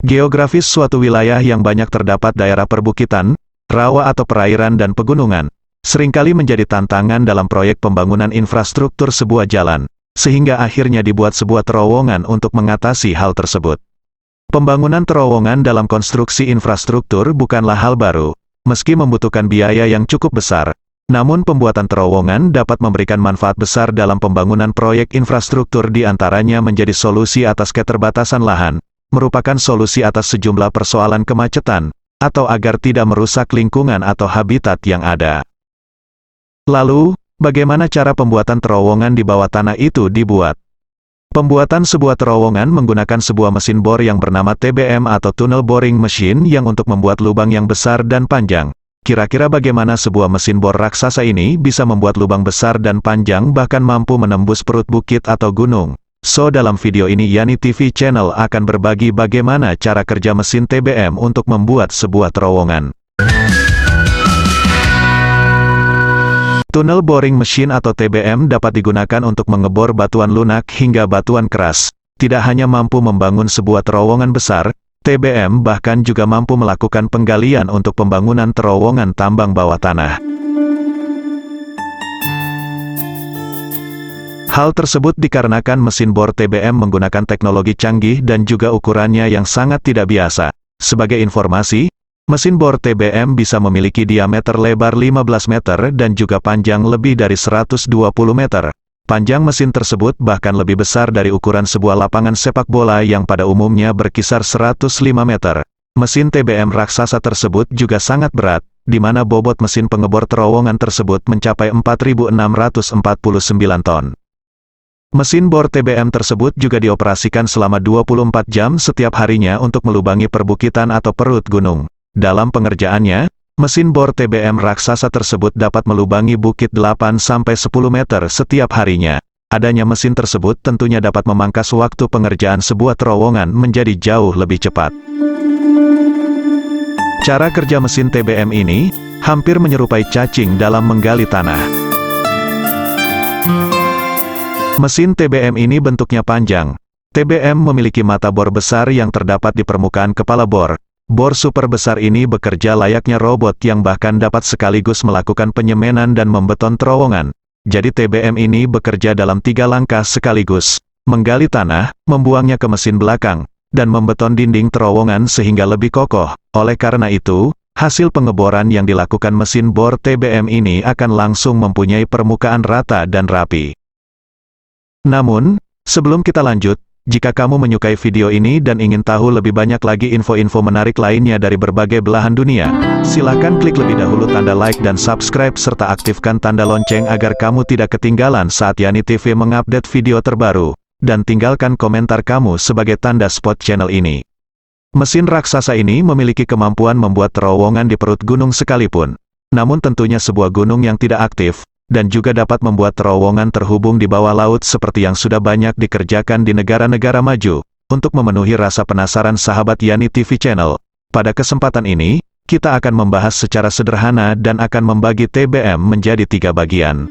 Geografis suatu wilayah yang banyak terdapat daerah perbukitan, rawa atau perairan dan pegunungan, seringkali menjadi tantangan dalam proyek pembangunan infrastruktur sebuah jalan, sehingga akhirnya dibuat sebuah terowongan untuk mengatasi hal tersebut. Pembangunan terowongan dalam konstruksi infrastruktur bukanlah hal baru, meski membutuhkan biaya yang cukup besar. Namun pembuatan terowongan dapat memberikan manfaat besar dalam pembangunan proyek infrastruktur, di antaranya menjadi solusi atas keterbatasan lahan, merupakan solusi atas sejumlah persoalan kemacetan, atau agar tidak merusak lingkungan atau habitat yang ada. Lalu, bagaimana cara pembuatan terowongan di bawah tanah itu dibuat? Pembuatan sebuah terowongan menggunakan sebuah mesin bor yang bernama TBM atau Tunnel Boring Machine yang untuk membuat lubang yang besar dan panjang. Kira-kira bagaimana sebuah mesin bor raksasa ini bisa membuat lubang besar dan panjang bahkan mampu menembus perut bukit atau gunung? So, dalam video ini Yani TV Channel akan berbagi bagaimana cara kerja mesin TBM untuk membuat sebuah terowongan. Tunnel Boring Machine atau TBM dapat digunakan untuk mengebor batuan lunak hingga batuan keras. Tidak hanya mampu membangun sebuah terowongan besar, TBM bahkan juga mampu melakukan penggalian untuk pembangunan terowongan tambang bawah tanah. Hal tersebut dikarenakan mesin bor TBM menggunakan teknologi canggih dan juga ukurannya yang sangat tidak biasa. Sebagai informasi, mesin bor TBM bisa memiliki diameter lebar 15 meter dan juga panjang lebih dari 120 meter. Panjang mesin tersebut bahkan lebih besar dari ukuran sebuah lapangan sepak bola yang pada umumnya berkisar 105 meter. Mesin TBM raksasa tersebut juga sangat berat, di mana bobot mesin pengebor terowongan tersebut mencapai 4.649 ton. Mesin bor TBM tersebut juga dioperasikan selama 24 jam setiap harinya untuk melubangi perbukitan atau perut gunung. Dalam pengerjaannya, mesin bor TBM raksasa tersebut dapat melubangi bukit 8-10 meter setiap harinya. Adanya mesin tersebut tentunya dapat memangkas waktu pengerjaan sebuah terowongan menjadi jauh lebih cepat. Cara kerja mesin TBM ini hampir menyerupai cacing dalam menggali tanah. Mesin TBM ini bentuknya panjang. TBM memiliki mata bor besar yang terdapat di permukaan kepala bor. Bor super besar ini bekerja layaknya robot yang bahkan dapat sekaligus melakukan penyemenan dan membeton terowongan. Jadi TBM ini bekerja dalam 3 langkah sekaligus: menggali tanah, membuangnya ke mesin belakang, dan membeton dinding terowongan sehingga lebih kokoh. Oleh karena itu, hasil pengeboran yang dilakukan mesin bor TBM ini akan langsung mempunyai permukaan rata dan rapi. Namun, sebelum kita lanjut, jika kamu menyukai video ini dan ingin tahu lebih banyak lagi info-info menarik lainnya dari berbagai belahan dunia, silakan klik lebih dahulu tanda like dan subscribe serta aktifkan tanda lonceng agar kamu tidak ketinggalan saat Yani TV mengupdate video terbaru, dan tinggalkan komentar kamu sebagai tanda support channel ini. Mesin raksasa ini memiliki kemampuan membuat terowongan di perut gunung sekalipun, namun tentunya sebuah gunung yang tidak aktif, dan juga dapat membuat terowongan terhubung di bawah laut seperti yang sudah banyak dikerjakan di negara-negara maju. Untuk memenuhi rasa penasaran sahabat Yani TV Channel, pada kesempatan ini, kita akan membahas secara sederhana dan akan membagi TBM menjadi 3 bagian.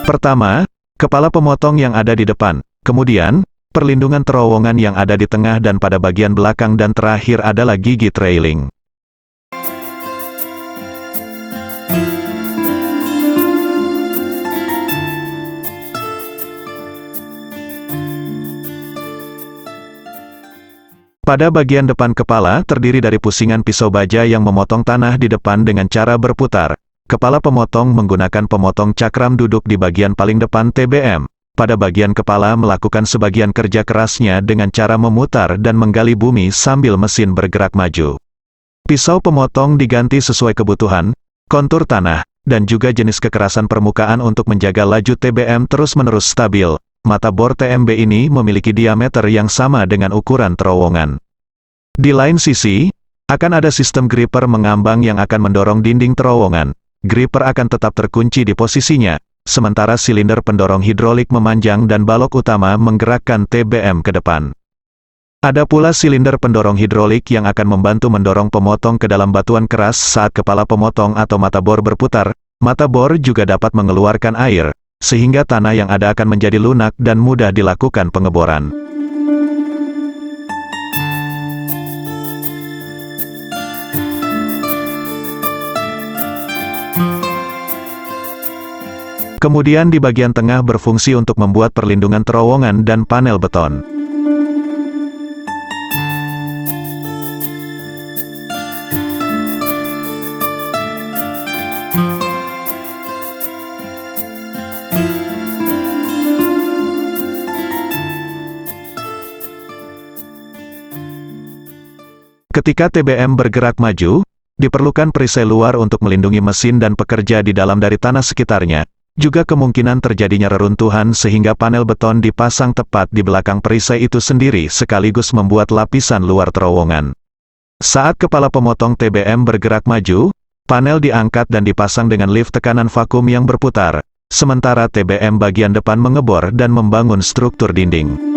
Pertama, kepala pemotong yang ada di depan, kemudian, perlindungan terowongan yang ada di tengah dan pada bagian belakang, dan terakhir adalah gigi trailing. Pada bagian depan kepala terdiri dari pusingan pisau baja yang memotong tanah di depan dengan cara berputar. Kepala pemotong menggunakan pemotong cakram duduk di bagian paling depan TBM. Pada bagian kepala melakukan sebagian kerja kerasnya dengan cara memutar dan menggali bumi sambil mesin bergerak maju. Pisau pemotong diganti sesuai kebutuhan, kontur tanah, dan juga jenis kekerasan permukaan untuk menjaga laju TBM terus-menerus stabil. mata bor TMB ini memiliki diameter yang sama dengan ukuran terowongan. Di lain sisi, akan ada sistem gripper mengambang yang akan mendorong dinding terowongan. Gripper akan tetap terkunci di posisinya, sementara silinder pendorong hidrolik memanjang dan balok utama menggerakkan TBM ke depan. Ada pula silinder pendorong hidrolik yang akan membantu mendorong pemotong ke dalam batuan keras saat kepala pemotong atau mata bor berputar. Mata bor juga dapat mengeluarkan air, sehingga tanah yang ada akan menjadi lunak dan mudah dilakukan pengeboran. Kemudian di bagian tengah berfungsi untuk membuat perlindungan terowongan dan panel beton. Ketika TBM bergerak maju, diperlukan perisai luar untuk melindungi mesin dan pekerja di dalam dari tanah sekitarnya. Juga kemungkinan terjadinya reruntuhan sehingga panel beton dipasang tepat di belakang perisai itu sendiri sekaligus membuat lapisan luar terowongan. Saat kepala pemotong TBM bergerak maju, panel diangkat dan dipasang dengan lift tekanan vakum yang berputar, sementara TBM bagian depan mengebor dan membangun struktur dinding.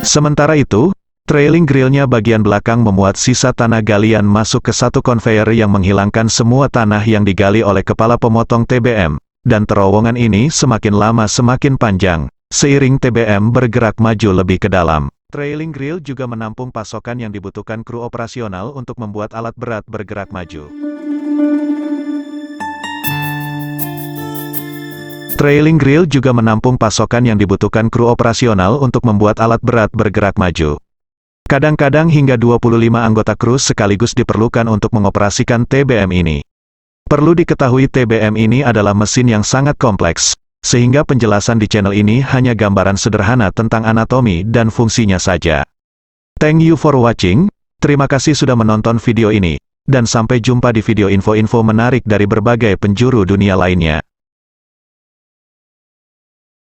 Sementara itu, trailing grillnya bagian belakang memuat sisa tanah galian masuk ke satu konveyor yang menghilangkan semua tanah yang digali oleh kepala pemotong TBM, dan terowongan ini semakin lama semakin panjang, seiring TBM bergerak maju lebih ke dalam. Trailing grill juga menampung pasokan yang dibutuhkan kru operasional untuk membuat alat berat bergerak maju. Trailing grill juga menampung pasokan yang dibutuhkan kru operasional untuk membuat alat berat bergerak maju. Kadang-kadang hingga 25 anggota kru sekaligus diperlukan untuk mengoperasikan TBM ini. Perlu diketahui TBM ini adalah mesin yang sangat kompleks, sehingga penjelasan di channel ini hanya gambaran sederhana tentang anatomi dan fungsinya saja. Thank you for watching, terima kasih sudah menonton video ini, dan sampai jumpa di video info-info menarik dari berbagai penjuru dunia lainnya.